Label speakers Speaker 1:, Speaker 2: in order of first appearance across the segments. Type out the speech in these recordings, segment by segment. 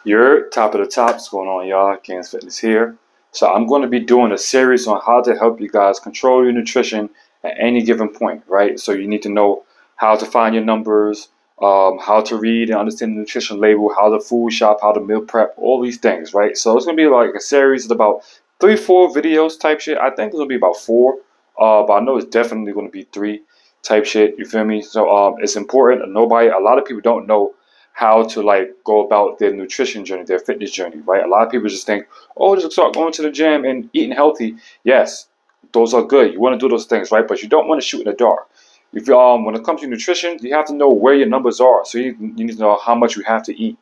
Speaker 1: You're top of the top. What's going on, y'all? Kings Fitness here. So I'm going to be doing a series on how to help you guys control your nutrition at any given point, right? So you need to know how to find your numbers, how to read and understand the nutrition label, how to food shop, how to meal prep, all these things, right? So it's going to be like a series of about 3-4 videos type shit. I think it's going to be about 4, but I know it's definitely going to be 3 type shit. You feel me? So it's important. A lot of people don't know how to like go about their nutrition journey, their fitness journey, right? A lot of people just think, oh, just start going to the gym and eating healthy. Yes, those are good. You want to do those things, right? But you don't want to shoot in the dark. If you when it comes to nutrition, you have to know where your numbers are. So you need to know how much you have to eat.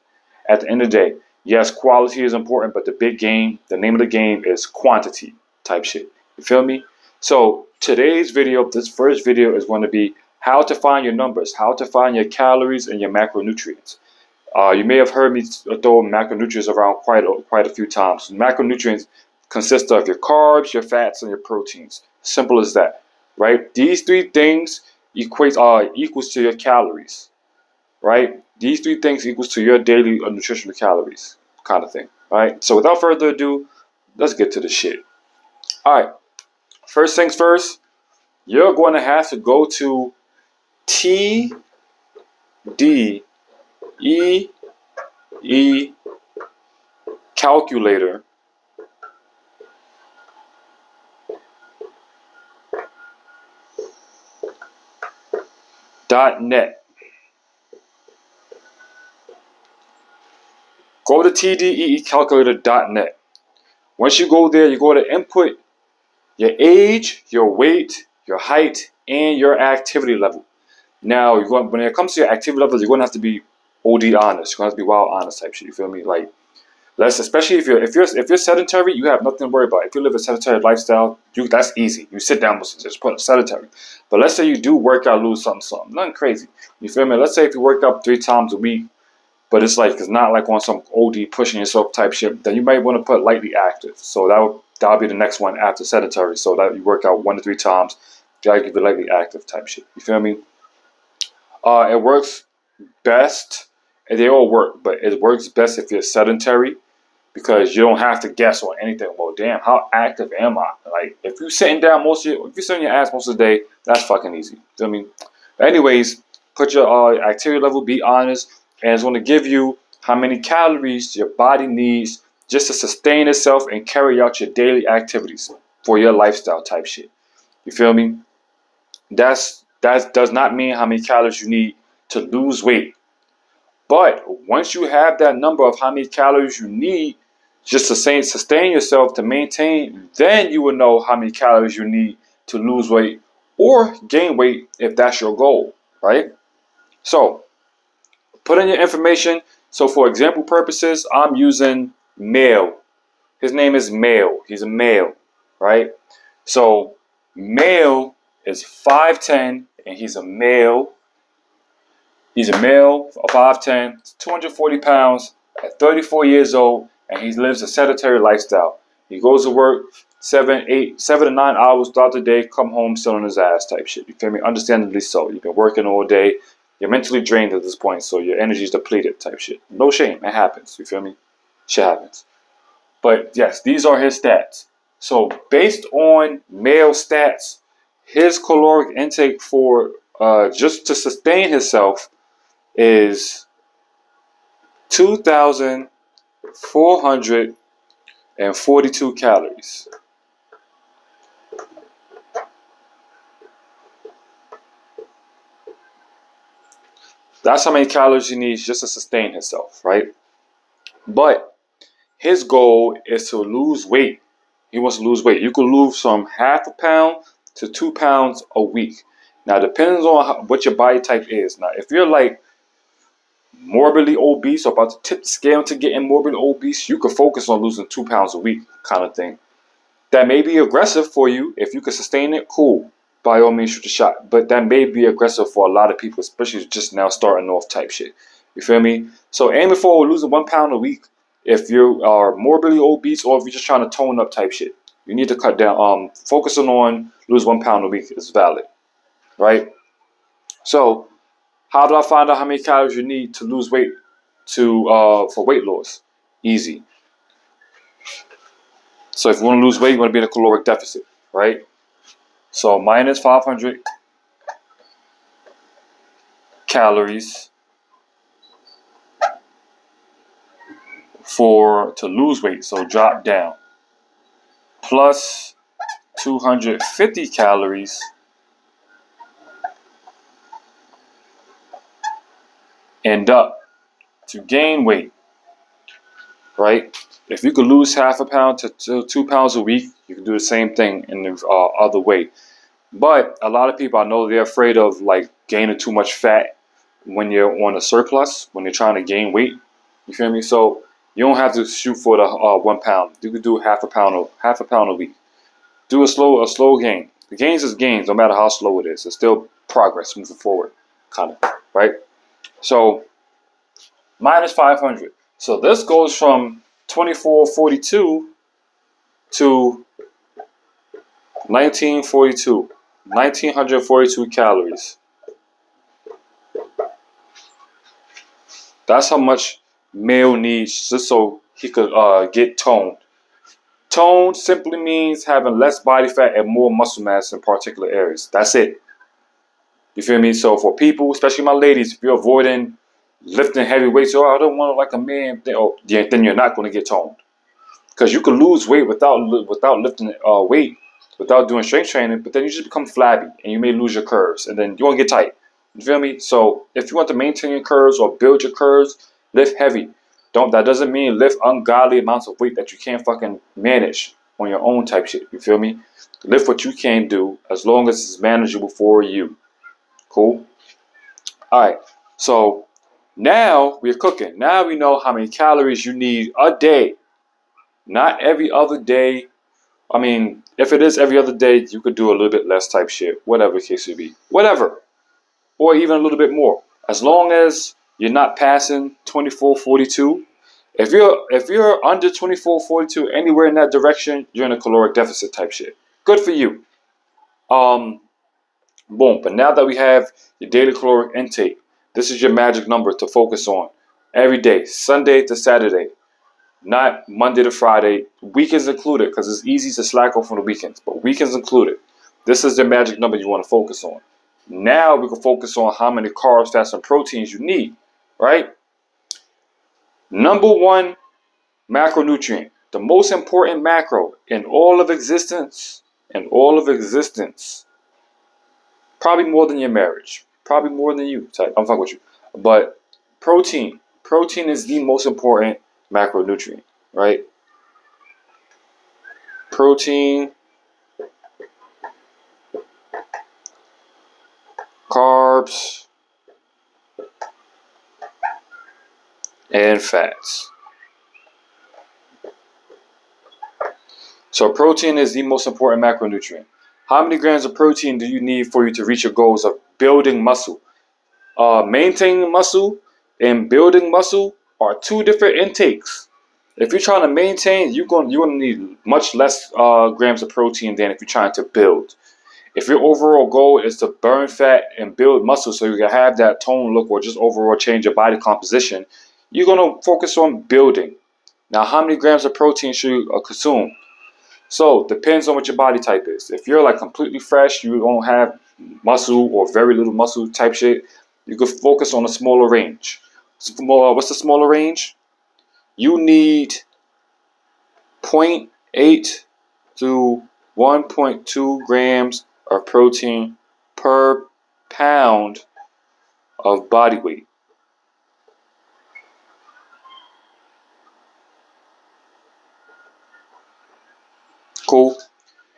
Speaker 1: At the end of the day, yes, quality is important, but the big game, the name of the game is quantity type shit. You feel me? So today's video, this first video is going to be how to find your numbers, how to find your calories and your macronutrients. You may have heard me throw macronutrients around quite a few times. Macronutrients consist of your carbs, your fats, and your proteins. Simple as that, right? These 3 things equals to your calories, right? These 3 things equals to your daily nutritional calories, kind of thing, right? So without further ado, let's get to the shit. All right, first things first, you're going to have to go to TDEE calculator .net. Go to TDEecalculator.net. Once you go there, you go to input your age, your weight, your height, and your activity level. Now, when it comes to your activity levels, you're going to have to be OD honest. You're going to have to be wild honest type shit. You feel me? Like, especially if you're sedentary, you have nothing to worry about. If you live a sedentary lifestyle, that's easy. You sit down, just put sedentary. But let's say you do work out, lose something, nothing crazy. You feel me? Let's say if you work out 3 times a week, but it's not like on some OD pushing yourself type shit, then you might want to put lightly active. So that'll be the next one after sedentary. So that you work out 1 to 3 times, gotta keep it lightly active type shit. You feel me? It works best, and they all work, but it works best if you're sedentary because you don't have to guess on anything. Well, damn, how active am I? Like, if you're sitting down if you're sitting your ass most of the day, that's fucking easy. Feel me? But anyways, put your activity level, be honest, and it's going to give you how many calories your body needs just to sustain itself and carry out your daily activities for your lifestyle type shit. You feel me? That does not mean how many calories you need to lose weight. But once you have that number of how many calories you need just to sustain yourself, to maintain, then you will know how many calories you need to lose weight or gain weight if that's your goal, right? So put in your information. So for example purposes, I'm using male. His name is Male. He's a male, right? So male is 5'10", and he's a male. He's a male, 5'10", 240 pounds, at 34 years old, and he lives a sedentary lifestyle. He goes to work 7 to 9 hours throughout the day, come home still on his ass type shit. You feel me? Understandably so. You've been working all day. You're mentally drained at this point, so your energy is depleted type shit. No shame. It happens. You feel me? Shit happens. But yes, these are his stats. So based on male stats, his caloric intake for just to sustain himself is 2,442 calories. That's how many calories he needs just to sustain himself, right? But his goal is to lose weight. He wants to lose weight. You can lose from half a pound to 2 pounds a week. Now, depends on what your body type is. Now, if you're like morbidly obese or about to tip the scale to getting morbidly obese, you could focus on losing 2 pounds a week kind of thing. That may be aggressive for you. If you can sustain it, cool. By all means, shoot a shot. But that may be aggressive for a lot of people, especially just now starting off type shit. You feel me? So aiming for losing 1 pound a week if you are morbidly obese or if you're just trying to tone up type shit. You need to cut down. Focusing on lose 1 pound a week is valid, right? So how do I find out how many calories you need to lose weight for weight loss? Easy. So if you want to lose weight, you want to be in a caloric deficit, right? So minus 500 calories to lose weight, so drop down, plus 250 calories and up to gain weight, right? If you could lose half a pound to 2 pounds a week, you can do the same thing in the other way. But a lot of people, I know, they're afraid of like gaining too much fat when you're on a surplus, when you're trying to gain weight. You feel me? So you don't have to shoot for the 1 pound. You could do half a pound a week. Do a slow gain. The gains is gains, no matter how slow it is. It's still progress moving forward, kind of, right? So minus 500. So this goes from 2442 to 1942. 1942 calories. That's how much male needs just so he could get toned. Toned simply means having less body fat and more muscle mass in particular areas. That's it. You feel me? So for people, especially my ladies, if you're avoiding lifting heavy weights, I don't want to like a man, then you're not going to get toned. Because you can lose weight without lifting weight, without doing strength training, but then you just become flabby and you may lose your curves and then you won't get tight. You feel me? So if you want to maintain your curves or build your curves, lift heavy. That doesn't mean lift ungodly amounts of weight that you can't fucking manage on your own type shit. You feel me? Lift what you can do as long as it's manageable for you. Cool? Alright. So now we're cooking. Now we know how many calories you need a day. Not every other day. I mean, if it is every other day, you could do a little bit less type shit. Whatever the case may be. Whatever. Or even a little bit more. As long as you're not passing 2442. If you're under 2442, anywhere in that direction, you're in a caloric deficit type shit. Good for you. Boom. But now that we have your daily caloric intake, this is your magic number to focus on every day, Sunday to Saturday. Not Monday to Friday, weekends included, because it's easy to slack off on the weekends, but weekends included. This is the magic number you want to focus on. Now we can focus on how many carbs, fats, and proteins you need, right? Number one macronutrient, the most important macro in all of existence, probably more than your marriage, probably more than you. I'm fucking with you, but protein is the most important macronutrient, right? Protein, carbs, and fats. So protein is the most important macronutrient. How many grams of protein do you need for you to reach your goals of building muscle? Maintaining muscle and building muscle are two different intakes. If you're trying to maintain, you're gonna need much less grams of protein than if you're trying to build. If your overall goal is to burn fat and build muscle so you can have that tone look or just overall change your body composition, you're gonna focus on building. Now, how many grams of protein should you consume? So, depends on what your body type is. If you're like completely fresh, you don't have muscle or very little muscle type shit, you could focus on a smaller range. What's the smaller range? You need 0.8 to 1.2 grams of protein per pound of body weight. Cool.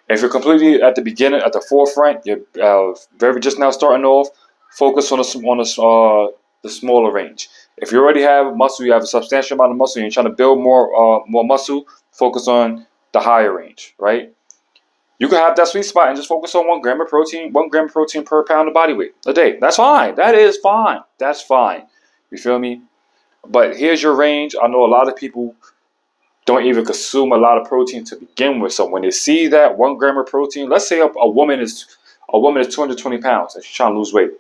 Speaker 1: If you're completely at the beginning, at the forefront, you're very just now starting off, focus on the smaller range. If you already have muscle, you have a substantial amount of muscle, and you're trying to build more muscle, focus on the higher range, right? You can have that sweet spot and just focus on 1 gram of protein per pound of body weight a day. That's fine. That is fine. That's fine. You feel me? But here's your range. I know a lot of people don't even consume a lot of protein to begin with. So when they see that 1 gram of protein, let's say a woman is 220 pounds and she's trying to lose weight.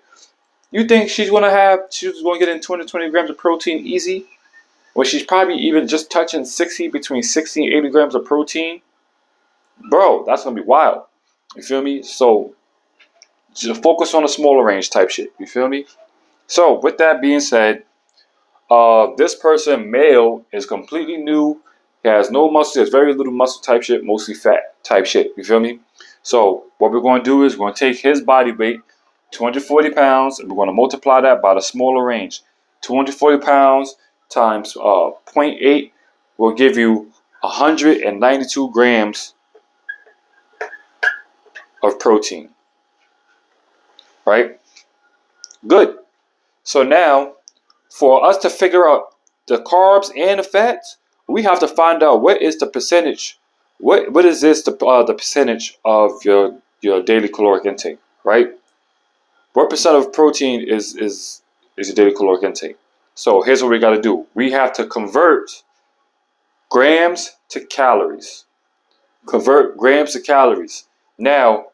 Speaker 1: You think she's gonna get in 220 grams of protein easy? when she's probably even just touching between 60 and 80 grams of protein, bro, that's gonna be wild. You feel me? So just focus on the smaller range type shit. You feel me? So with that being said, this person, male, is completely new. He has no muscle. There's very little muscle type shit, mostly fat type shit. You feel me? So what we're going to do is we're going to take his body weight, 240 pounds, and we're going to multiply that by the smaller range. 240 pounds times 0.8 will give you 192 grams of protein. Right? Good. So now, for us to figure out the carbs and the fats, we have to find out what is the percentage. What is this the percentage of your daily caloric intake, right? What percent of protein is your daily caloric intake? So here's what we got to do. We have to convert grams to calories. Convert grams to calories. Now,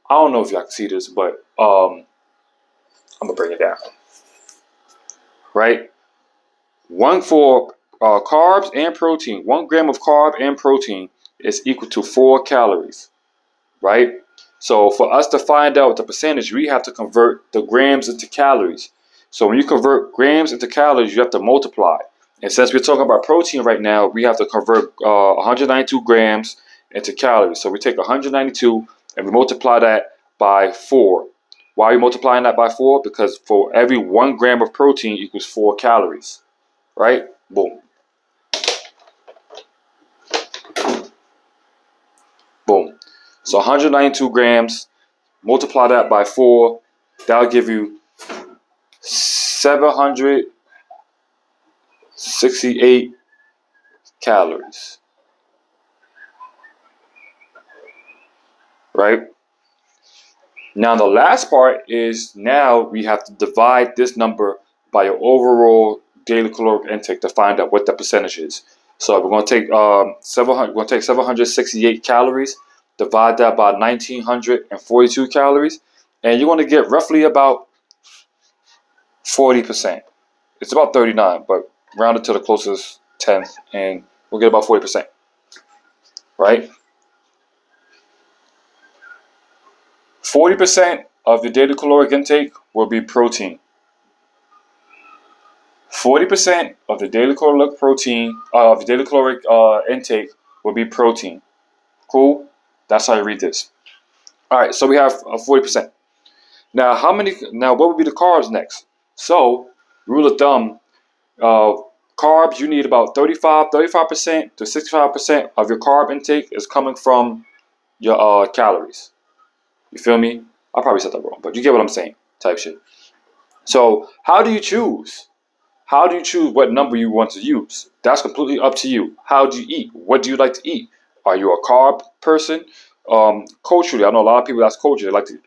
Speaker 1: I don't know if y'all can see this, but I'm gonna bring it down. Right? One for carbs and protein. 1 gram of carb and protein is equal to 4 calories. Right? So for us to find out the percentage, we have to convert the grams into calories. So when you convert grams into calories, you have to multiply. And since we're talking about protein right now, we have to convert 192 grams into calories. So we take 192 and we multiply that by 4. Why are we multiplying that by 4? Because for every 1 gram of protein equals 4 calories. Right? Boom. Boom. So 192 grams, multiply that by 4, that'll give you 768 calories. Right? Now the last part is now we have to divide this number by your overall daily caloric intake to find out what the percentage is. So we're going to take 768 calories, divide that by 1942 calories, and you're going to get roughly about 40%. It's about 39, but round it to the closest tenth, and we'll get about 40%. Right? 40% of your daily caloric intake will be protein. 40% of the daily caloric intake will be protein. Cool? That's how you read this. All right, so we have 40%. Now, what would be the carbs next? So, rule of thumb, carbs, you need about 35% to 65% of your carb intake is coming from your calories. You feel me? I probably said that wrong, but you get what I'm saying, type shit. So, how do you choose? How do you choose what number you want to use? That's completely up to you. How do you eat? What do you like to eat? Are you a carb person? Culturally, I know a lot of people that's culture. They like to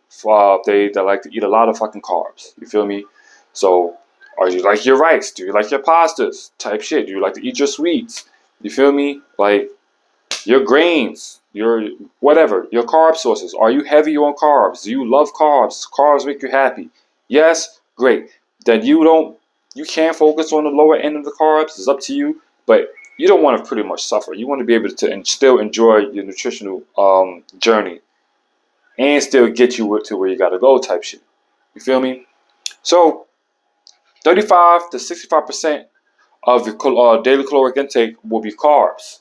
Speaker 1: they like to eat a lot of fucking carbs. You feel me? So, are you like your rice? Do you like your pastas? Type shit. Do you like to eat your sweets? You feel me? Like your grains, your whatever, your carb sources. Are you heavy on carbs? Do you love carbs? Carbs make you happy. Yes, great. Then you can't focus on the lower end of the carbs. It's up to you. But you don't want to pretty much suffer. You want to be able to still enjoy your nutritional journey and still get you to where you got to go type shit. You feel me? So 35 to 65% of your daily caloric intake will be carbs.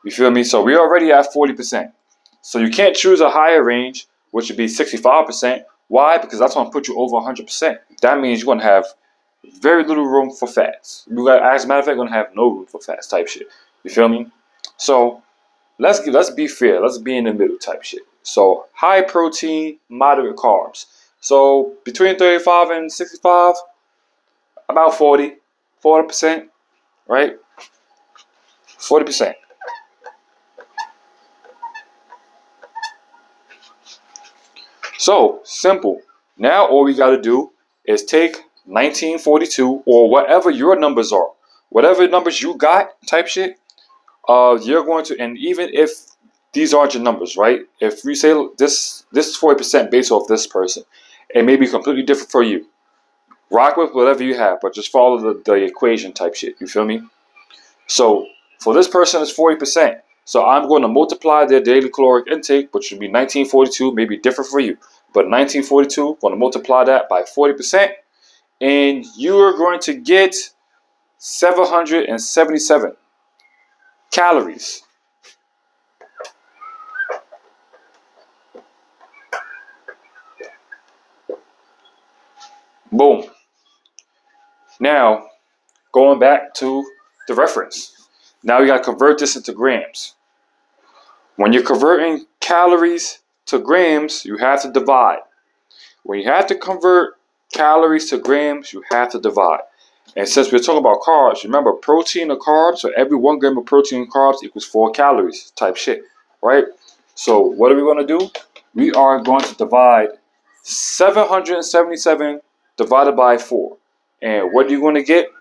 Speaker 1: You feel me? So we're already at 40%. So you can't choose a higher range, which would be 65%. Why? Because that's going to put you over 100%. That means you're going to have very little room for fats. As a matter of fact, you're going to have no room for fats type shit. You feel me? So let's be fair. Let's be in the middle type shit. So high protein, moderate carbs. So between 35 and 65, about 40%, right? 40%. So simple. Now all we got to do is take 1942 or whatever your numbers are, whatever numbers you got, type shit. You're going to, and even if these aren't your numbers, right? If we say this is 40% based off this person, it may be completely different for you. Rock with whatever you have, but just follow the equation type shit. You feel me? So for this person, it's 40%. So I'm going to multiply their daily caloric intake, which would be 1942, maybe different for you. But 1942, going to multiply that by 40%, and you are going to get 777 calories. Boom. Now, going back to the reference. Now you got to convert this into grams. When you're converting calories to grams, you have to divide. When you have to convert calories to grams, you have to divide. And since we're talking about carbs, remember protein or carbs, so every 1 gram of protein and carbs equals 4 calories type shit, right? So what are we going to do? We are going to divide 777 divided by 4. And what are you going to get?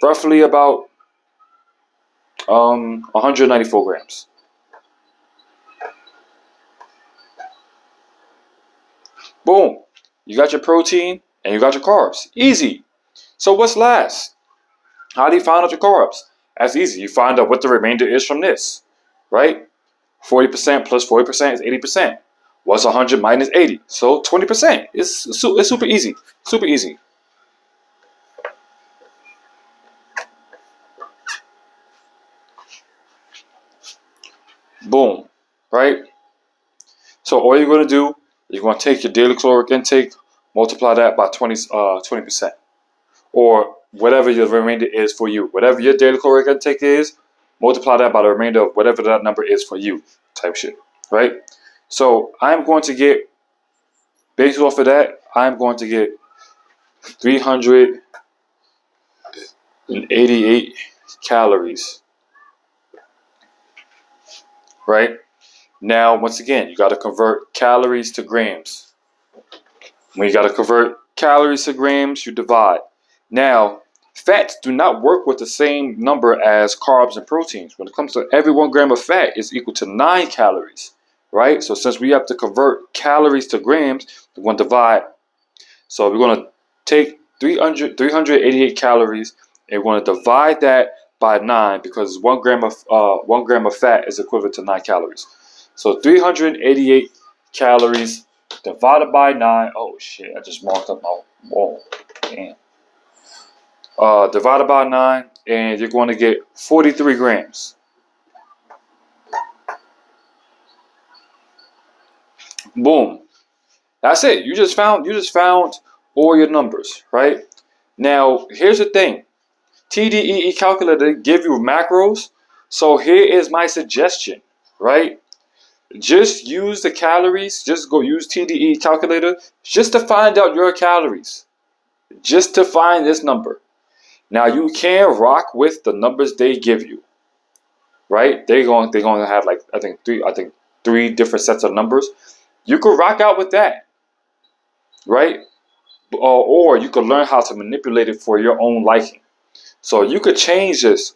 Speaker 1: Roughly about 194 grams. Boom. You got your protein and you got your carbs. Easy. So what's last? How do you find out your carbs? That's easy. You find out what the remainder is from this, right? 40% plus 40% is 80%. What's 100 minus 80? So 20%. It's super easy. Super easy. Boom. Right? So all you're going to do, you're going to take your daily caloric intake, multiply that by 20%. Or whatever your remainder is for you. Whatever your daily caloric intake is, multiply that by the remainder of whatever that number is for you, type shit, right? So I'm going to get, based off of that, I'm going to get 388 calories, right? Now, once again, you got to convert calories to grams. When you got to convert calories to grams, you divide. Now, fats do not work with the same number as carbs and proteins. When it comes to every 1 gram of fat is equal to 9 calories, right? So since we have to convert calories to grams, we're going to divide. So we're going to take 388 calories and we're going to divide that by 9 because 1 gram of fat is equivalent to 9 calories. So 388 calories divided by 9. Oh shit! I just marked up my wall. Damn. Divided by 9, and you're going to get 43 grams. Boom. That's it. You just found all your numbers, right? Now, here's the thing. TDEE calculator give you macros. So here is my suggestion, right? Just use the calories. Just go use TDEE calculator just to find out your calories. Just to find this number. Now you can rock with the numbers they give you, right? They're going to have like I think three different sets of numbers. You could rock out with that, right? Or you could learn how to manipulate it for your own liking. So you could change this.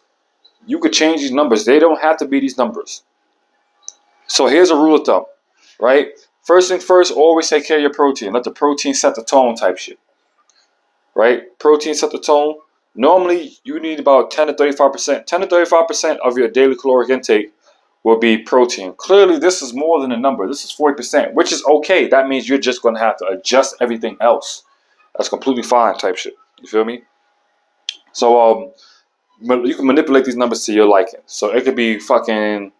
Speaker 1: You could change these numbers. They don't have to be these numbers. So here's a rule of thumb, right? First thing first, always take care of your protein. Let the protein set the tone type shit, right? Protein set the tone. Normally, you need about 10 to 35%. 10 to 35% of your daily caloric intake will be protein. Clearly, this is more than a number. This is 40%, which is okay. That means you're just going to have to adjust everything else. That's completely fine type shit. You feel me? So, you can manipulate these numbers to your liking. So, it could be fucking,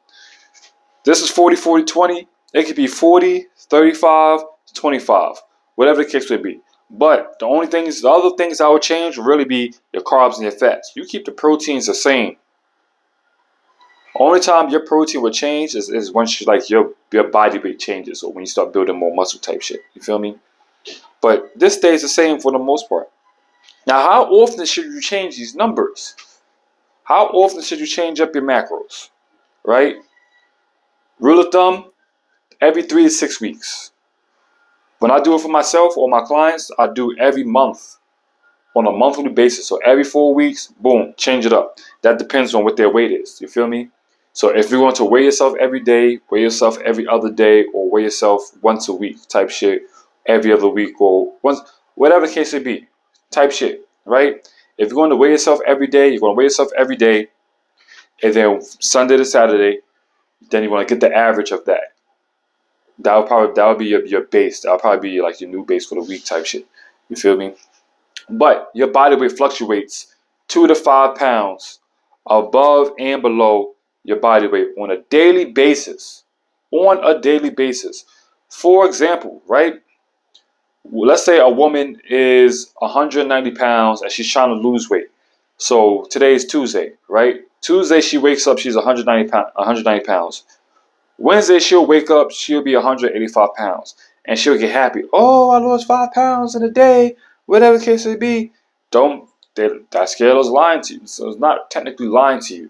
Speaker 1: this is 40, 40, 20. It could be 40, 35, 25. Whatever the case may be. But the other things I would change would really be your carbs and your fats. You keep the proteins the same. Only time your protein would change is once your body weight changes or when you start building more muscle type shit. You feel me? But this stays the same for the most part. Now, how often should you change these numbers? How often should you change up your macros? Right? Rule of thumb, every 3 to 6 weeks. When I do it for myself or my clients, I do every month on a monthly basis. So every 4 weeks, boom, change it up. That depends on what their weight is. You feel me? So if you want to weigh yourself every day, weigh yourself every other day, or weigh yourself once a week type shit, every other week, or once, whatever the case may be, type shit, right? If you're going to weigh yourself every day, you're going to weigh yourself every day, and then Sunday to Saturday, then you want to get the average of that. That would be your base. That'll probably be like your new base for the week type shit. You feel me? But your body weight fluctuates 2 to 5 pounds above and below your body weight on a daily basis. On a daily basis. For example, right? Let's say a woman is 190 pounds and she's trying to lose weight. So today is Tuesday, right? Tuesday she wakes up, she's 190 pounds. Wednesday she'll wake up, she'll be 185 pounds. And she'll get happy. Oh, I lost 5 pounds in a day. Whatever the case may be. That scale is lying to you. So it's not technically lying to you.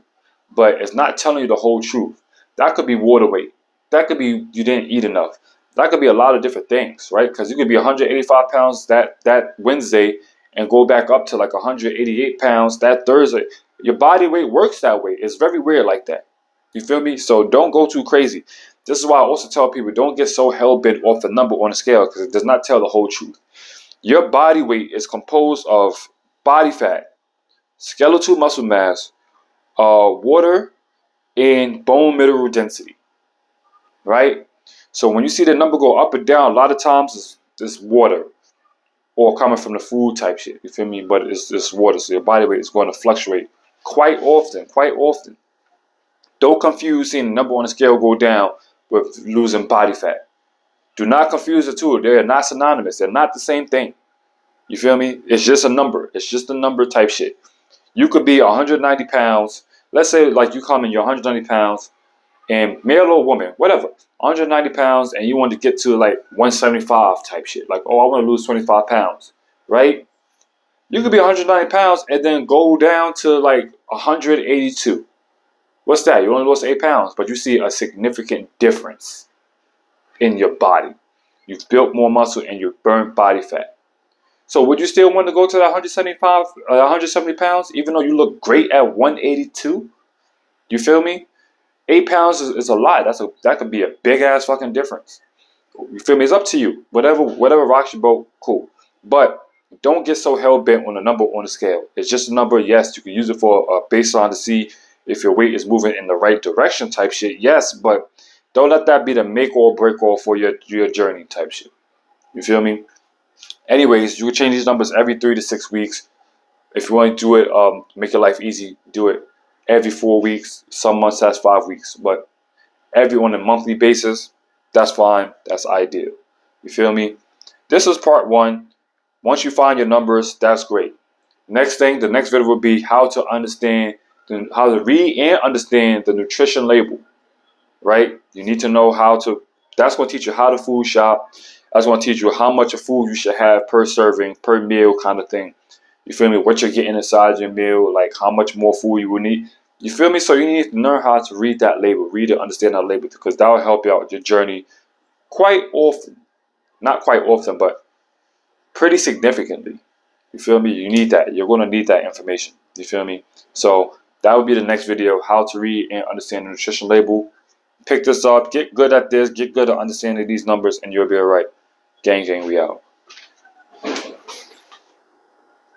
Speaker 1: But it's not telling you the whole truth. That could be water weight. That could be you didn't eat enough. That could be a lot of different things, right? Because you could be 185 pounds that Wednesday and go back up to like 188 pounds that Thursday. Your body weight works that way. It's very weird like that. You feel me? So don't go too crazy. This is why I also tell people don't get so hell-bent off the number on the scale because it does not tell the whole truth. Your body weight is composed of body fat, skeletal muscle mass, water, and bone mineral density, right? So when you see the number go up and down, a lot of times it's water or coming from the food type shit. You feel me? But it's water, so your body weight is going to fluctuate quite often. Don't confuse seeing the number on the scale go down with losing body fat. Do not confuse the two. They are not synonymous. They're not the same thing. You feel me? It's just a number. It's just a number type shit. You could be 190 pounds. Let's say like you come in, you're 190 pounds, and male or woman, whatever, 190 pounds, and you want to get to like 175 type shit. Like, oh, I want to lose 25 pounds, right? You could be 190 pounds and then go down to like 182. What's that? You only lost 8 pounds, but you see a significant difference in your body. You've built more muscle and you've burned body fat. So would you still want to go to that 170 pounds, even though you look great at 182? You feel me? 8 pounds is a lot. That could be a big ass fucking difference. You feel me? It's up to you. Whatever rocks your boat, cool. But don't get so hell bent on the number on the scale. It's just a number. Yes, you can use it for a baseline to see if your weight is moving in the right direction type shit. Yes, but don't let that be the make or break all for your journey type shit. You feel me? Anyways, you can change these numbers every 3 to 6 weeks. If you want to do it, make your life easy, do it every 4 weeks. Some months that's 5 weeks, but every on a monthly basis, that's fine. That's ideal. You feel me? This is part 1. Once you find your numbers, that's great. Next thing, the next video will be how to read and understand the nutrition label. Right? You need to know how to. That's going to teach you how to food shop. That's going to teach you how much of food you should have per serving, per meal kind of thing. You feel me? What you're getting inside your meal, like how much more food you will need. You feel me? So you need to learn how to read that label, read and understand that label, because that will help you out your journey quite often. Not quite often, but pretty significantly. You feel me? You need that. You're going to need that information. You feel me? So that would be the next video, how to read and understand the nutrition label. Pick this up. Get good at this. Get good at understanding these numbers, and you'll be all right. Gang, we out.